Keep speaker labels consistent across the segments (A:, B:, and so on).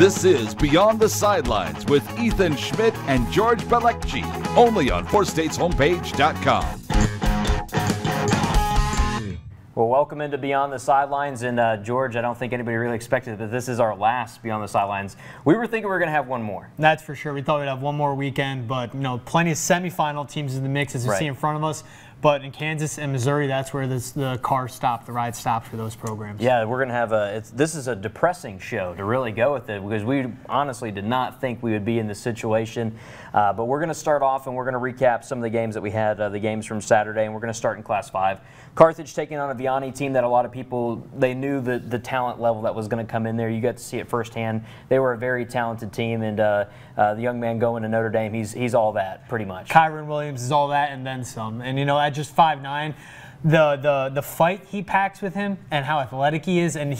A: This is Beyond the Sidelines with Ethan Schmidt and George Belecci, only on 4stateshomepage.com.
B: Well, welcome into Beyond the Sidelines, and George, I don't think anybody really expected that this is our last Beyond the Sidelines. We were thinking we were going to have one more.
C: That's for sure. We thought we'd have one more weekend, but plenty of semifinal teams in the mix as we see in front of us. But in Kansas and Missouri, that's where the car stopped, the ride stopped for those programs. Yeah,
B: we're going to have this is a depressing show to really go with it, because we honestly did not think we would be in this situation. But we're going to start off and we're going to recap some of the games that we had, the games from Saturday, and we're going to start in Class 5. Carthage taking on a Vianney team that a lot of people, they knew the talent level that was going to come in there. You got to see it firsthand. They were a very talented team, and the young man going to Notre Dame, he's all that, pretty much.
C: Kyron Williams is all that and then some. And, at just 5'9", the fight he packs with him and how athletic he is, and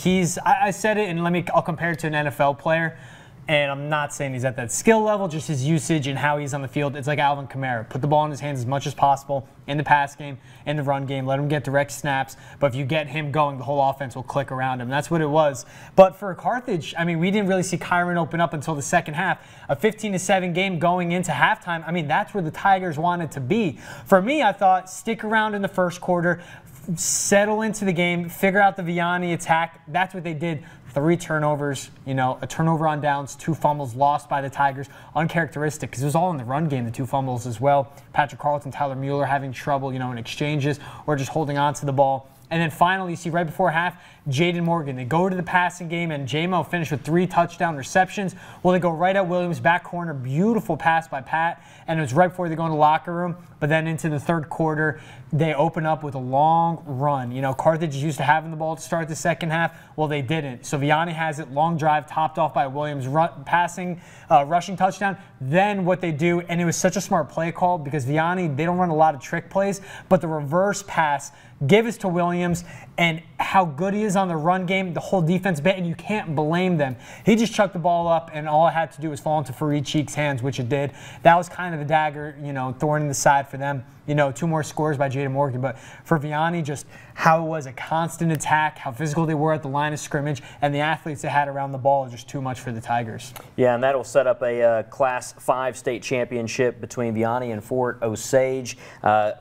C: I said it, and I'll compare it to an NFL player. And I'm not saying he's at that skill level, just his usage and how he's on the field. It's like Alvin Kamara. Put the ball in his hands as much as possible in the pass game, in the run game. Let him get direct snaps. But if you get him going, the whole offense will click around him. That's what it was. But for Carthage, we didn't really see Kyron open up until the second half. A 15-7 game going into halftime. That's where the Tigers wanted to be. For me, I thought stick around in the first quarter, settle into the game, figure out the Vianney attack. That's what they did. 3 turnovers, a turnover on downs, 2 fumbles lost by the Tigers. Uncharacteristic, because it was all in the run game, the 2 fumbles as well. Patrick Carlton, Tyler Mueller having trouble, in exchanges or just holding on to the ball. And then finally, you see right before half, Jaden Morgan. They go to the passing game, and J-Mo finished with 3 touchdown receptions. Well, they go right at Williams, back corner, beautiful pass by Pat, and it was right before they go in the locker room. But then into the third quarter, they open up with a long run. Carthage is used to having the ball to start the second half. Well, they didn't. So Vianney has it, long drive, topped off by Williams, rushing touchdown. Then what they do, and it was such a smart play call, because Vianney, they don't run a lot of trick plays, but the reverse pass, give us to Williams, and how good he is on the run game, the whole defense bit, and you can't blame them. He just chucked the ball up, and all it had to do was fall into Fareed Cheek's hands, which it did. That was kind of the dagger, thorn in the side for them. 2 more scores by Jaden Morgan. But for Vianney, just how it was a constant attack, how physical they were at the line of scrimmage, and the athletes they had around the ball, just too much for the Tigers.
B: Yeah, and that'll set up a Class 5 state championship between Vianney and Fort Osage.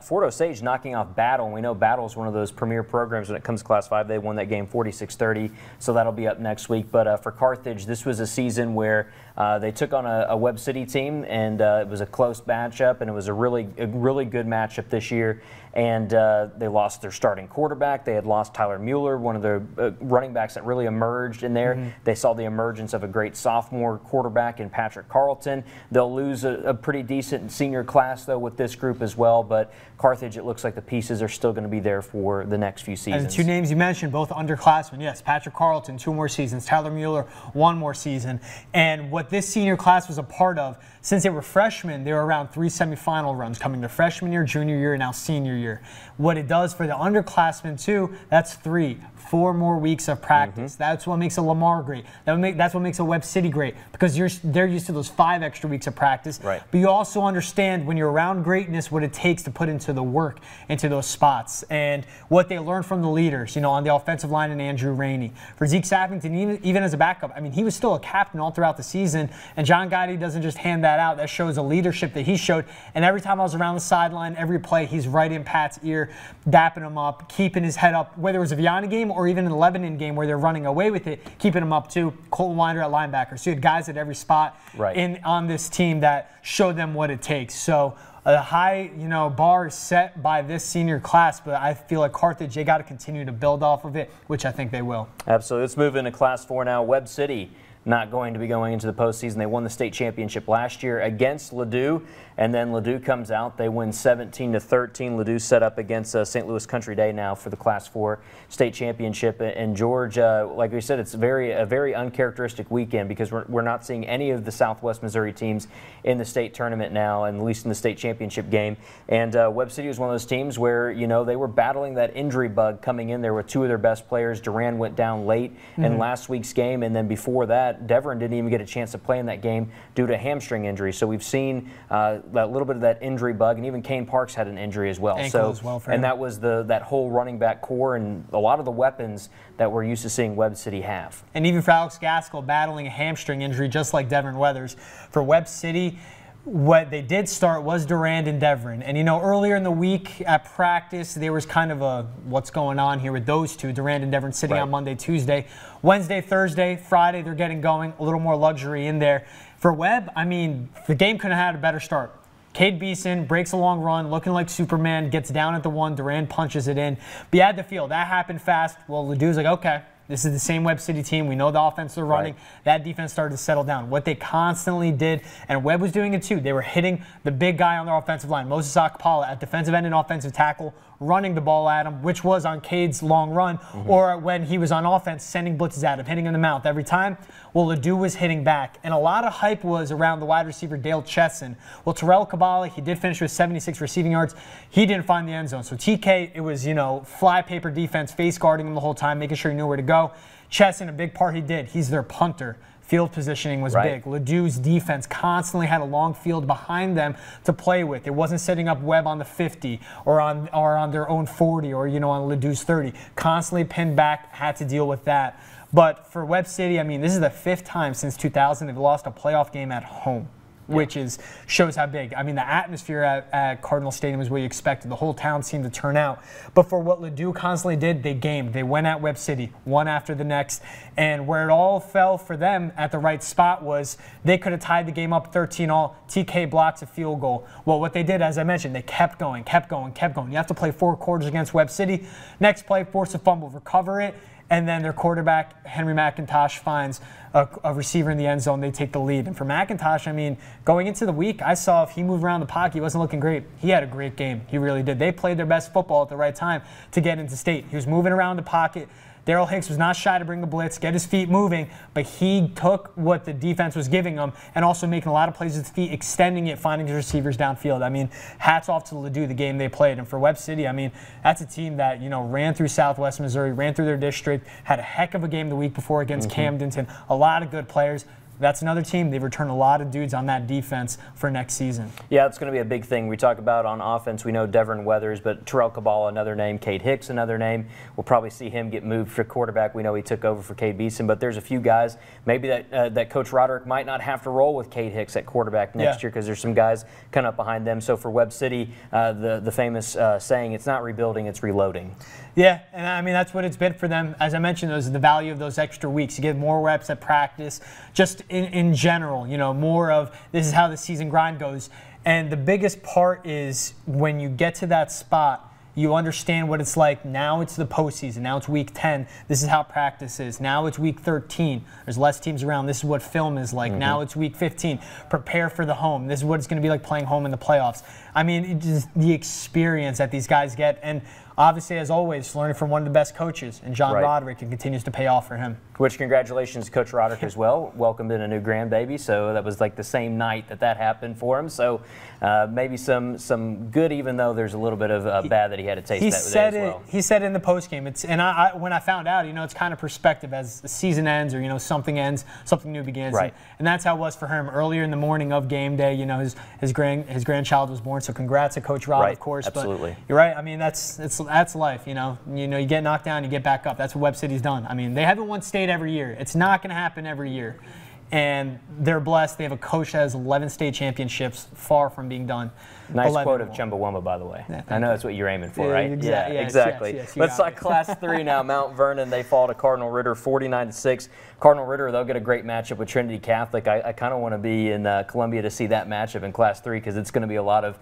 B: Fort Osage knocking off Battle, and we know Battle is one of those premier programs when it comes to Class 5. They won that game 46-30, so that'll be up next week. But for Carthage, this was a season where they took on a Webb City team, and it was a close matchup, and it was a really good matchup this year. And they lost their starting quarterback. They had lost Tyler Mueller, one of the running backs that really emerged in there. They saw the emergence of a great sophomore quarterback in Patrick Carlton. They'll lose a pretty decent senior class, though, with this group as well. But Carthage, it looks like the pieces are still going to be there for the next few seasons.
C: And the 2 names you mentioned, both underclassmen. Yes, Patrick Carlton, 2 more seasons. Tyler Mueller, 1 more season. And what this senior class was a part of, since they were freshmen, they were around 3 semifinal runs coming their freshman year, junior year, and now senior year. What it does for the underclassmen, too, that's 4 more weeks of practice. That's what makes a Lamar great. That's what makes a Webb City great, because they're used to those 5 extra weeks of practice.
B: Right.
C: But you also understand when you're around greatness what it takes to put into the work, into those spots, and what they learn from the leaders, on the offensive line and Andrew Rainey. For Zeke Sappington, even as a backup, he was still a captain all throughout the season, and John Gotti doesn't just hand that out. That shows a leadership that he showed, and every time I was around the sideline, every play, he's right in Pat's ear, dapping him up, keeping his head up, whether it was a Vianney game or even an Lebanon game where they're running away with it, keeping him up too. Colton Winder at linebacker. So you had guys at every spot on this team that showed them what it takes. So a high, bar is set by this senior class, but I feel like Carthage, they got to continue to build off of it, which I think they will.
B: Absolutely. Let's move into Class 4 now. Webb City not going to be going into the postseason. They won the state championship last year against Ladue, and then Ladue comes out. They win 17-13. Ladue set up against St. Louis Country Day now for the Class 4 state championship. And George, like we said, it's a very uncharacteristic weekend, because we're not seeing any of the Southwest Missouri teams in the state tournament now, and at least in the state championship game. And Webb City was one of those teams where, they were battling that injury bug coming in there with 2 of their best players. Duran went down late in last week's game, and then before that, that, Devon didn't even get a chance to play in that game due to a hamstring injury. So we've seen a little bit of that injury bug, and even Kane Parks had an injury as well.
C: Ankle as well for him.
B: And that was that whole running back core and a lot of the weapons that we're used to seeing Webb City have.
C: And even for Alex Gaskell battling a hamstring injury just like Devon Weathers. For Webb City, what they did start was Durand and Devon. And, earlier in the week at practice, there was kind of a what's going on here with those two, Durand and Devon sitting on Monday, Tuesday. Wednesday, Thursday, Friday, they're getting going. A little more luxury in there. For Webb, the game couldn't have had a better start. Cade Beeson breaks a long run, looking like Superman, gets down at the 1, Durand punches it in. But you had the feel. That happened fast. Well, Ledoux's like, okay, this is the same Webb City team. We know the offense they're running. That defense started to settle down. What they constantly did, and Webb was doing it too, they were hitting the big guy on their offensive line, Moses Akpala, at defensive end and offensive tackle, running the ball at him, which was on Cade's long run, or when he was on offense, sending blitzes at him, hitting him in the mouth every time. Well, Ledoux was hitting back. And a lot of hype was around the wide receiver, Dale Chesson. Well, Terrell Kabala, he did finish with 76 receiving yards. He didn't find the end zone. So TK, it was, fly paper defense, face guarding him the whole time, making sure he knew where to go. Chesson, a big part he did. He's their punter. Field positioning was big. Ledoux's defense constantly had a long field behind them to play with. It wasn't setting up Webb on the 50 or on their own 40 or, on Ledoux's 30. Constantly pinned back, had to deal with that. But for Webb City, this is the 5th time since 2000 they've lost a playoff game at home, which shows how big. The atmosphere at Cardinal Stadium is what you expected. The whole town seemed to turn out. But for what Ledoux constantly did, they gamed. They went at Webb City, one after the next. And where it all fell for them at the right spot was they could have tied the game up 13-all. TK blocks a field goal. Well, what they did, as I mentioned, they kept going, kept going, kept going. You have to play 4 quarters against Webb City. Next play, force a fumble, recover it. And then their quarterback, Henry McIntosh, finds a receiver in the end zone. They take the lead. And for McIntosh, going into the week, I saw if he moved around the pocket, he wasn't looking great. He had a great game. He really did. They played their best football at the right time to get into state. He was moving around the pocket. Daryl Hicks was not shy to bring the blitz, get his feet moving, but he took what the defense was giving him and also making a lot of plays with his feet, extending it, finding his receivers downfield. Hats off to Ledoux, the game they played. And for Webb City, that's a team that, ran through Southwest Missouri, ran through their district, had a heck of a game the week before against Camdenton. A lot of good players. That's another team. They've returned a lot of dudes on that defense for next season. Yeah, it's going to be a big thing. We talk about on offense, we know Devon Weathers, but Terrell Kabala, another name. Cade Hicks, another name. We'll probably see him get moved for quarterback. We know he took over for Cade Beeson, but there's a few guys maybe that Coach Roderick might not have to roll with Cade Hicks at quarterback next year because there's some guys coming up behind them. So for Webb City, the famous saying, it's not rebuilding, it's reloading. Yeah, and that's what it's been for them. As I mentioned, those are the value of those extra weeks. You get more reps at practice, just in general, more of this is how the season grind goes. And the biggest part is when you get to that spot, you understand what it's like. Now it's the postseason. Now it's week 10. This is how practice is. Now it's week 13. There's less teams around. This is what film is like. Now it's week 15. Prepare for the home. This is what it's going to be like playing home in the playoffs. It's just the experience that these guys get. And obviously, as always, learning from one of the best coaches, and John Roderick, and continues to pay off for him. Which, congratulations to Coach Roderick as well. Welcomed in a new grandbaby, so that was like the same night that happened for him. So maybe some good, even though there's a little bit of bad that he had to taste that day as well. He said in the postgame, when I found out, it's kind of perspective as the season ends or, something ends, something new begins. Right. And that's how it was for him. Earlier in the morning of game day, his grandchild was born. So congrats to Coach Rod, of course. Absolutely. But you're right. That's life. You get knocked down, you get back up. That's what Webb City's done. They haven't won state every year. It's not going to happen every year. And they're blessed. They have a coach that has 11 state championships, far from being done. Nice quote of Chumbawamba, by the way. Yeah, I know that's what you're aiming for, right? Exactly. Yes, let's talk Class 3 now. Mount Vernon, they fall to Cardinal Ritter 49-6. Cardinal Ritter, they'll get a great matchup with Trinity Catholic. I kind of want to be in Columbia to see that matchup in Class 3 because it's going to be a lot of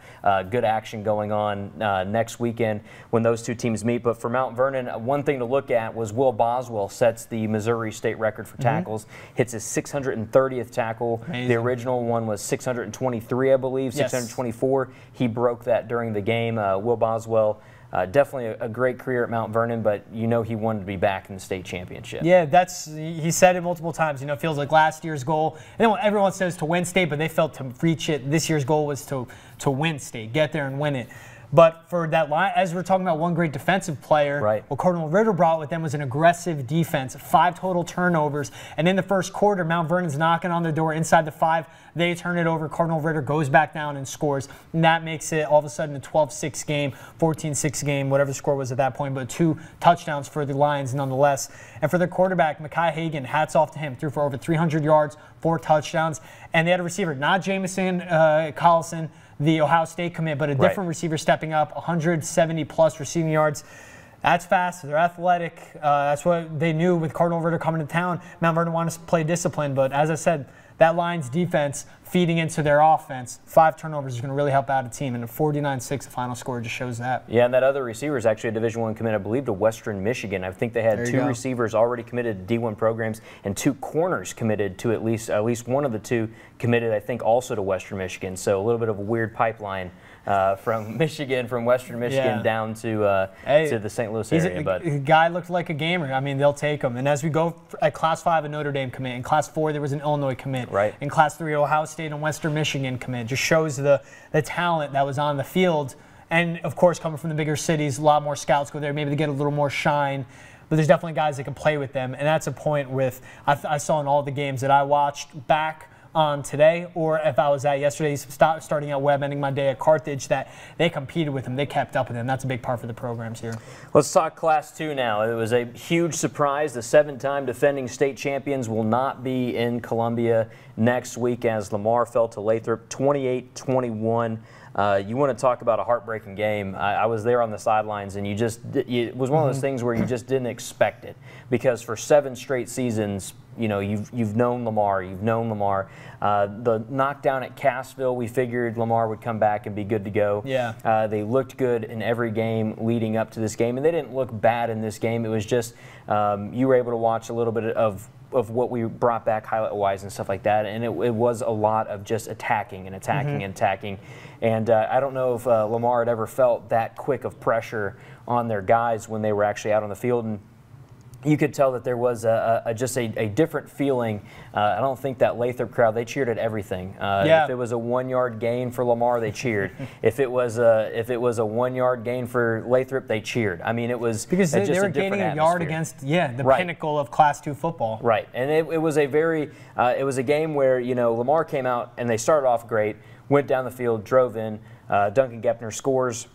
C: good action going on next weekend when those two teams meet. But for Mount Vernon, one thing to look at was Will Boswell sets the Missouri state record for tackles, hits his 630th tackle. Amazing. The original one was 623, I believe, 624. He broke that during the game. Will Boswell, definitely a great career at Mount Vernon, but he wanted to be back in the state championship. Yeah, he said it multiple times. It feels like last year's goal, and everyone says to win state, but they felt to reach it. This year's goal was to win state, get there and win it. But for that line, as we're talking about one great defensive player,
B: right,
C: what Cardinal Ritter brought with them was an aggressive defense, 5 total turnovers. And in the first quarter, Mount Vernon's knocking on the door inside the 5. They turn it over. Cardinal Ritter goes back down and scores. And that makes it all of a sudden a 12-6 game, 14-6 game, whatever the score was at that point. But 2 touchdowns for the Lions nonetheless. And for their quarterback, Mekhi Hagan, hats off to him. Threw for over 300 yards, 4 touchdowns. And they had a receiver, not Jamison Collison, the Ohio State commit, but a different receiver stepping up, 170-plus receiving yards. That's fast. They're athletic. That's what they knew with Cardinal Ritter coming to town. Mount Vernon wanted to play discipline, but as I said, that Lions defense feeding into their offense, 5 turnovers is going to really help out a team, and a 49-6 the final score just shows that.
B: Yeah, and that other receiver is actually a Division I commit, I believe, to Western Michigan. I think they had 2 receivers already committed to D1 programs and 2 corners committed to at least one of the 2 committed, I think, also to Western Michigan. So a little bit of a weird pipeline from Michigan, from Western Michigan down to the St. Louis area.
C: But the guy looked like a gamer. I mean, they'll take him. And as we go at Class 5, a Notre Dame commit. In Class 4, there was an Illinois commit.
B: Right.
C: In Class 3, Ohio State and Western Michigan commit. Just shows the talent that was on the field. And, of course, coming from the bigger cities, a lot more scouts go there. Maybe they get a little more shine. But there's definitely guys that can play with them. And that's a point with I saw in all the games that I watched back on today, or if I was at yesterday, starting at Webb, ending my day at Carthage, that they competed with them, they kept up with them. That's a big part for the programs here. Let's
B: talk Class 2 now. It was a huge surprise. The 7-time defending state champions will not be in Columbia next week as Lamar fell to Lathrop 28-21. You want to talk about a heartbreaking game. I was there on the sidelines, and it was one of those things where you just didn't expect it, because for 7 straight seasons, you know, you've known Lamar. The knockdown at Cassville, we figured Lamar would come back and be good to go.
C: Yeah.
B: They looked good in every game leading up to this game, and they didn't look bad in this game. It was just you were able to watch a little bit of what we brought back highlight-wise and stuff like that, and it was a lot of just attacking and attacking and attacking. And I don't know if Lamar had ever felt that quick of pressure on their guys when they were actually out on the field. And you could tell that there was just a different feeling. I don't think that Lathrop crowd, they cheered at everything. If it was a 1-yard gain for Lamar, they cheered. If it was a 1-yard gain for Lathrop, they cheered. I mean, it was
C: because
B: just
C: they were
B: a different
C: gaining a yard against the pinnacle of Class 2 football.
B: Right, and it was a very it was a game where, you know, Lamar came out and they started off great, went down the field, drove in. Duncan Gepner scores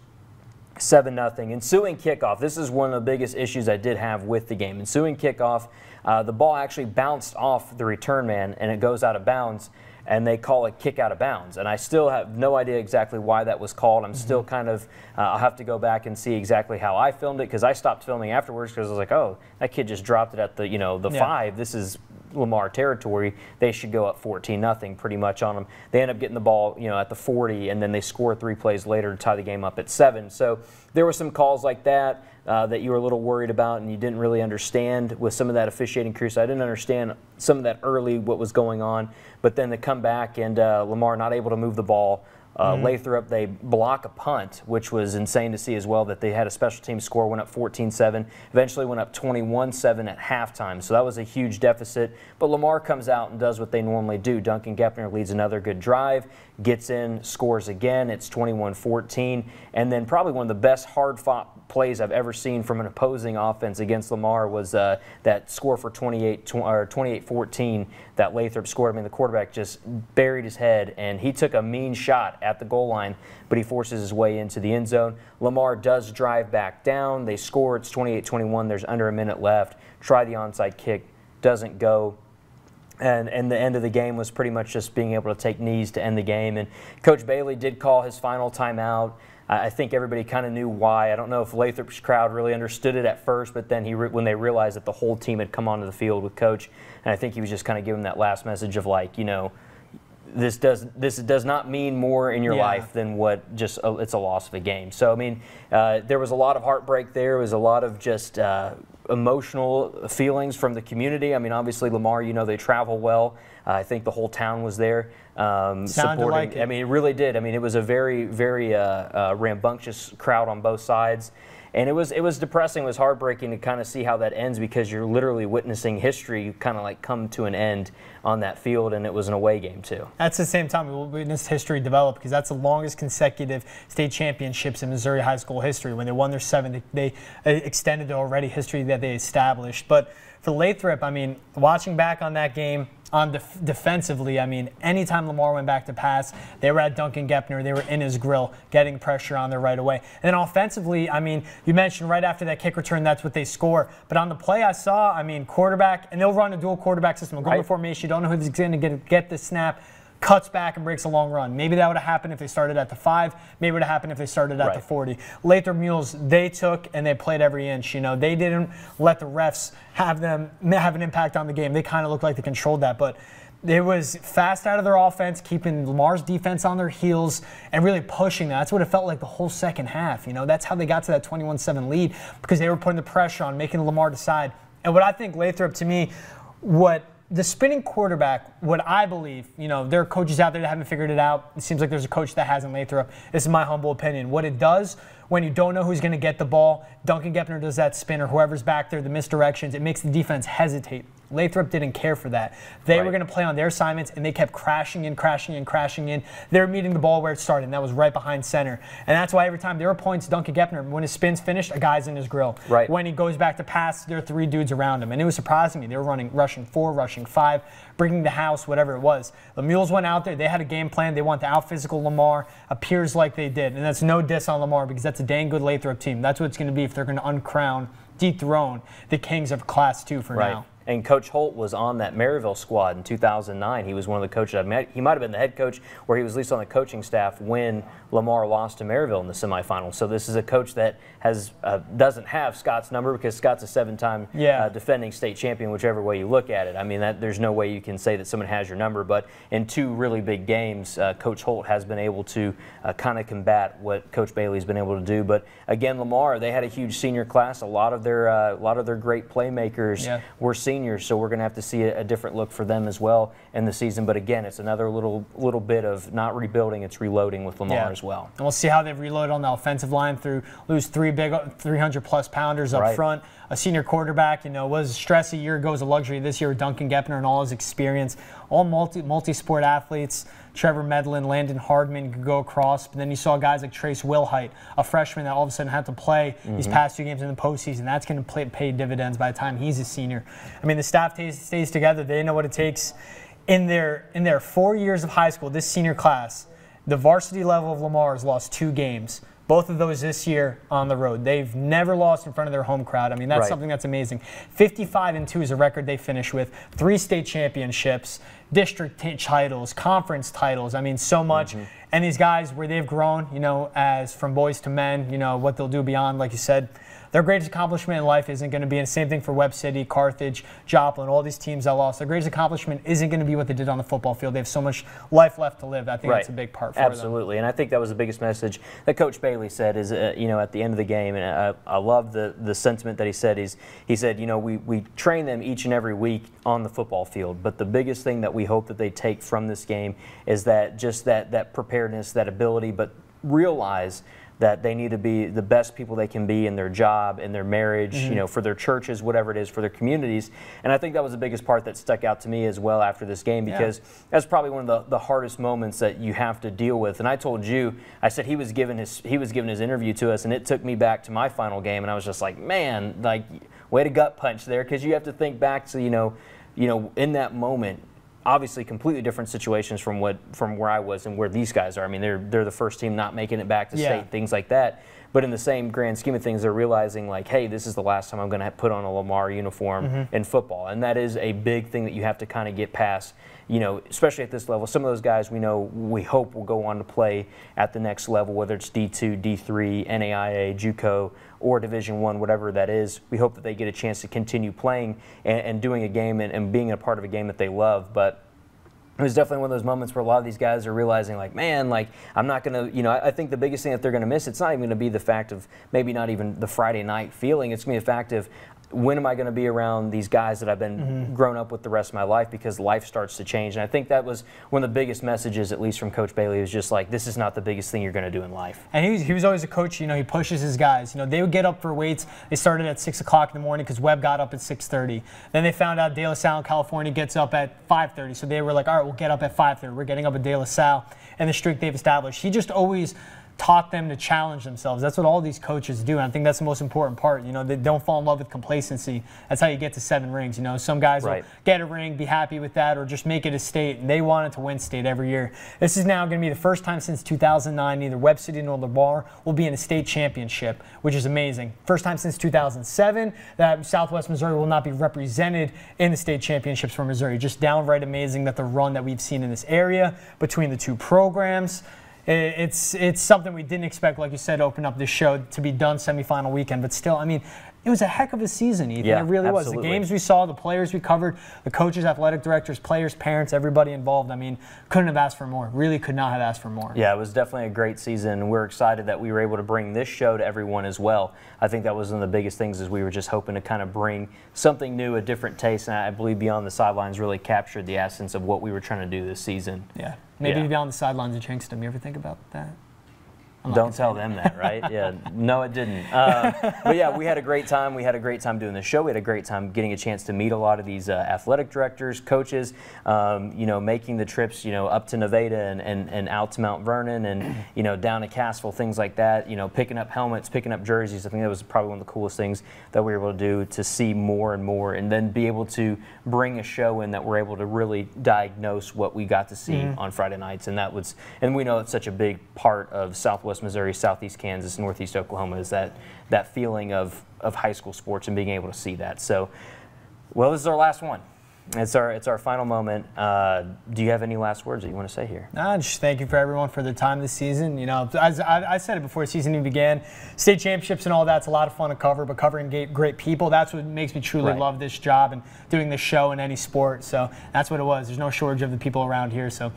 B: 7-0. Ensuing kickoff, this is one of the biggest issues I did have with the game. Ensuing kickoff, the ball actually bounced off the return man and it goes out of bounds, and they call it kick out of bounds. And I still have no idea exactly why that was called. I'm still kind of, I'll have to go back and see exactly how I filmed it, because I stopped filming afterwards because I was like, oh, that kid just dropped it at the 5. This is Lamar territory. They should go up 14-0 pretty much on them. They end up getting the ball, you know, at the 40, and then they score 3 plays later to tie the game up at 7. So there were some calls like that that you were a little worried about, and you didn't really understand with some of that officiating crew. So I didn't understand some of that early what was going on. But then to come back and Lamar not able to move the ball. Lathrop, they block a punt, which was insane to see as well, that they had a special team score, went up 14-7, eventually went up 21-7 at halftime. So that was a huge deficit. But Lamar comes out and does what they normally do. Duncan Gepner leads another good drive, gets in, scores again. It's 21-14. And then probably one of the best hard-fought plays I've ever seen from an opposing offense against Lamar was that score for 28-14 that Lathrop scored. I mean, the quarterback just buried his head, and he took a mean shot at the goal line, but he forces his way into the end zone. Lamar does drive back down. They score. It's 28-21. There's under a minute left. Try the onside kick. Doesn't go. And the end of the game was pretty much just being able to take knees to end the game. And Coach Bailey did call his final timeout. I think everybody kind of knew why. I don't know if Lathrop's crowd really understood it at first, but then when they realized that the whole team had come onto the field with Coach, and I think he was just kind of giving that last message of, like, you know, this does not mean more in your life than what just it's a loss of a game. So I mean, there was a lot of heartbreak there. There was a lot of just emotional feelings from the community. I mean, obviously Lamar, you know, they travel well. I think the whole town was there supporting.
C: Like it.
B: I mean, it really did. I mean, it was a very, very rambunctious crowd on both sides. And it was depressing. It was heartbreaking to kind of see how that ends, because you're literally witnessing history kind of like come to an end on that field, and it was an away game too.
C: That's the same time we witnessed history develop, because that's the longest consecutive state championships in Missouri high school history. When they won their 7th, they extended the already history that they established. But for Lathrop, I mean, watching back on that game, defensively, I mean, anytime Lamar went back to pass, they were at Duncan Gepner, they were in his grill, getting pressure on there right away. And then offensively, I mean, you mentioned right after that kick return, that's what they score. But on the play I saw, I mean, quarterback, and they'll run a dual quarterback system. They'll go to formation, you don't know who's going to get the snap, cuts back and breaks a long run. Maybe that would have happened if they started at the 5. Maybe it would have happened if they started at the 40. Lathrop Mules, they took and they played every inch. You know, they didn't let the refs have an impact on the game. They kind of looked like they controlled that, but it was fast out of their offense, keeping Lamar's defense on their heels and really pushing that. That's what it felt like the whole second half. You know, that's how they got to that 21-7 lead, because they were putting the pressure on, making Lamar decide. And what I think Lathrop, to me, the spinning quarterback, what I believe, you know, there are coaches out there that haven't figured it out. It seems like there's a coach that hasn't. Lathrop. This is my humble opinion. What it does when you don't know who's going to get the ball, Duncan Gepner does that spin, or whoever's back there, the misdirections, it makes the defense hesitate. Lathrop didn't care for that. They were going to play on their assignments, and they kept crashing in. They were meeting the ball where it started, and that was right behind center. And that's why every time there were points, Duncan Gepner, when his spin's finished, a guy's in his grill. When he goes back to pass, there are 3 dudes around him. And it was surprising me. They were rushing 4, rushing 5, bringing the house, whatever it was. The Mules went out there. They had a game plan. They wanted to out-physical Lamar. Appears like they did. And that's no diss on Lamar, because that's a dang good Lathrop team. That's what it's going to be if they're going to dethrone the Kings of Class 2 for now.
B: And Coach Holt was on that Maryville squad in 2009. He was one of the coaches I met. He might have been the head coach, or he was at least on the coaching staff when Lamar lost to Maryville in the semifinals. So this is a coach that doesn't have Scott's number, because Scott's a 7-time defending state champion, whichever way you look at it. I mean, there's no way you can say that someone has your number. But in 2 really big games, Coach Holt has been able to kind of combat what Coach Bailey's been able to do. But again, Lamar, they had a huge senior class. A lot of their great playmakers were seniors, so we're going to have to see a different look for them as well in the season. But again, it's another little bit of not rebuilding, it's reloading with Lamar as well.
C: And we'll see how they've reloaded on the offensive line through lose 3 big 300-plus pounders up front. A senior quarterback, you know, was stress a year ago, was a luxury this year with Duncan Gepner and all his experience. All multi-sport athletes. Trevor Medlin, Landon Hardman could go across. But then you saw guys like Trace Wilhite, a freshman that all of a sudden had to play these past 2 games in the postseason. That's going to pay dividends by the time he's a senior. I mean, the staff stays together. They know what it takes. In their 4 years of high school, this senior class, the varsity level of Lamar has lost 2 games. Both of those this year on the road. They've never lost in front of their home crowd. I mean, that's something that's amazing. 55-2 is a record they finished with. 3 state championships, district titles, conference titles. I mean, so much. And these guys, where they've grown, you know, as from boys to men, you know, what they'll do beyond, like you said, their greatest accomplishment in life isn't going to be the same thing for Webb City, Carthage, Joplin, all these teams that lost. Their greatest accomplishment isn't going to be what they did on the football field. They have so much life left to live. I think that's a big part for them.
B: Absolutely, and I think that was the biggest message that Coach Bailey said is, you know, at the end of the game, and I love the sentiment that he said. He said, you know, we train them each and every week on the football field, but the biggest thing that we hope that they take from this game is that that preparedness, that ability, but realize that they need to be the best people they can be in their job, in their marriage, you know, for their churches, whatever it is, for their communities. And I think that was the biggest part that stuck out to me as well after this game, because that's probably one of the hardest moments that you have to deal with. And I told you, I said he was giving his interview to us, and it took me back to my final game, and I was just like, man, like, way to gut punch there, because you have to think back to, you know, in that moment. Obviously, completely different situations from where I was and where these guys are. I mean, they're the first team not making it back to state, things like that. But in the same grand scheme of things, they're realizing, like, hey, this is the last time I'm going to put on a Lamar uniform in football, and that is a big thing that you have to kind of get past. You know, especially at this level, some of those guys we hope will go on to play at the next level, whether it's D2, D3, NAIA, JUCO, or Division I, whatever that is. We hope that they get a chance to continue playing and doing a game and being a part of a game that they love. But it was definitely one of those moments where a lot of these guys are realizing, like, man, like, I'm not going to, you know, I think the biggest thing that they're going to miss, it's not even going to be the fact of maybe not even the Friday night feeling. It's going to be the fact of, when am I going to be around these guys that I've been grown up with the rest of my life, because life starts to change. And I think that was one of the biggest messages, at least from Coach Bailey, was just like, this is not the biggest thing you're going to do in life.
C: And he was always a coach, he pushes his guys. They would get up for weights. They started at 6 o'clock in the morning because Webb got up at 6:30. Then they found out De La Salle in California gets up at 5:30. So they were like, all right, we'll get up at 5:30. We're getting up at De La Salle, and the streak they've established. He just always taught them to challenge themselves. That's what all these coaches do, and I think that's the most important part. They don't fall in love with complacency. That's how you get to 7 rings. Some guys will get a ring, be happy with that, or just make it a state, and they wanted to win state every year. This is now going to be the first time since 2009 neither Webb City nor Lamar will be in a state championship, which is amazing. First time since 2007 that Southwest Missouri will not be represented in the state championships for Missouri. Just downright amazing that the run that we've seen in this area between the two programs. It's something we didn't expect, like you said, to open up this show to be done semifinal weekend. But still, it was a heck of a season, Ethan.
B: Yeah,
C: it really
B: absolutely
C: was. The games we saw, the players we covered, the coaches, athletic directors, players, parents, everybody involved. Couldn't have asked for more. Really could not have asked for more.
B: Yeah, it was definitely a great season, and we're excited that we were able to bring this show to everyone as well. I think that was one of the biggest things, is we were just hoping to kind of bring something new, a different taste, and I believe Beyond the Sidelines really captured the essence of what we were trying to do this season.
C: Yeah. Maybe Beyond the Sidelines in Chinkston. You ever think about that?
B: Don't tell them that, right? Yeah. No, it didn't. But yeah, we had a great time. We had a great time doing the show. We had a great time getting a chance to meet a lot of these athletic directors, coaches, making the trips, up to Nevada and out to Mount Vernon and, down to Cassville, things like that, picking up helmets, picking up jerseys. I think that was probably one of the coolest things that we were able to do, to see more and more, and then be able to bring a show in that we're able to really diagnose what we got to see on Friday nights. And we know it's such a big part of Southwest Missouri, Southeast Kansas, Northeast Oklahoma, is that feeling of high school sports and being able to see that. So, well, this is our last one. It's our final moment. Do you have any last words that you want to say here?
C: Just thank you for everyone for their time this season. As I said it before the season even began, state championships and all that's a lot of fun to cover, but covering great people, that's what makes me truly love this job and doing this show in any sport. So that's what it was. There's no shortage of the people around here. So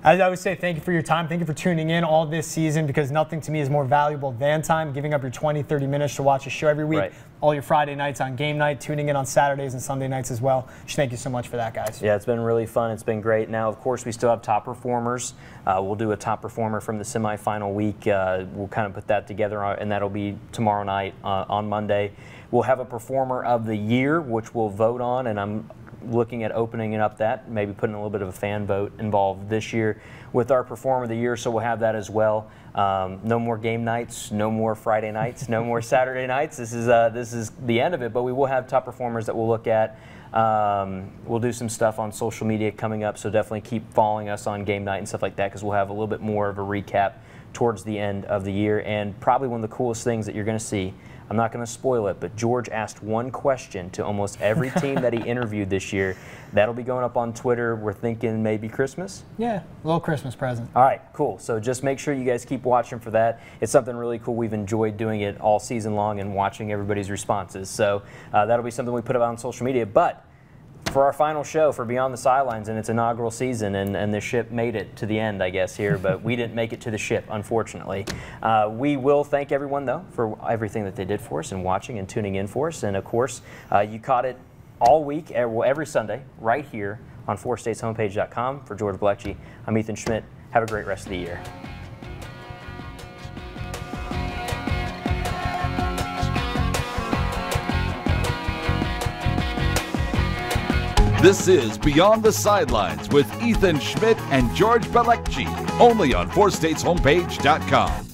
C: as I would say, thank you for your time. Thank you for tuning in all this season, because nothing to me is more valuable than time. Giving up your 20, 30 minutes to watch a show every week, all your Friday nights on game night, tuning in on Saturdays and Sunday nights as well. Just thank you so much for that, guys.
B: Yeah, it's been really fun. It's been great. Now, of course, we still have top performers. We'll do a top performer from the semifinal week. We'll kind of put that together, and that'll be tomorrow night on Monday. We'll have a performer of the year, which we'll vote on, and I'm looking at opening up that, maybe putting a little bit of a fan vote involved this year with our performer of the year, so we'll have that as well. No more game nights, no more Friday nights, no more Saturday nights. This is the end of it, but we will have top performers that we'll look at. We'll do some stuff on social media coming up, so definitely keep following us on game night and stuff like that, because we'll have a little bit more of a recap towards the end of the year. And probably one of the coolest things that you're going to see, I'm not going to spoil it, but George asked one question to almost every team that he interviewed this year. That'll be going up on Twitter. We're thinking maybe Christmas?
C: Yeah, a little Christmas present.
B: All right, cool. So just make sure you guys keep watching for that. It's something really cool. We've enjoyed doing it all season long and watching everybody's responses. So that'll be something we put up on social media. But for our final show for Beyond the Sidelines in its inaugural season, and the ship made it to the end, I guess, here, but we didn't make it to the ship, unfortunately. We will thank everyone, though, for everything that they did for us and watching and tuning in for us. And, of course, you caught it all week, every Sunday, right here on 4stateshomepage.com. For George Blecci, I'm Ethan Schmidt. Have a great rest of the year.
A: This is Beyond the Sidelines with Ethan Schmidt and George Blecci, only on 4stateshomepage.com.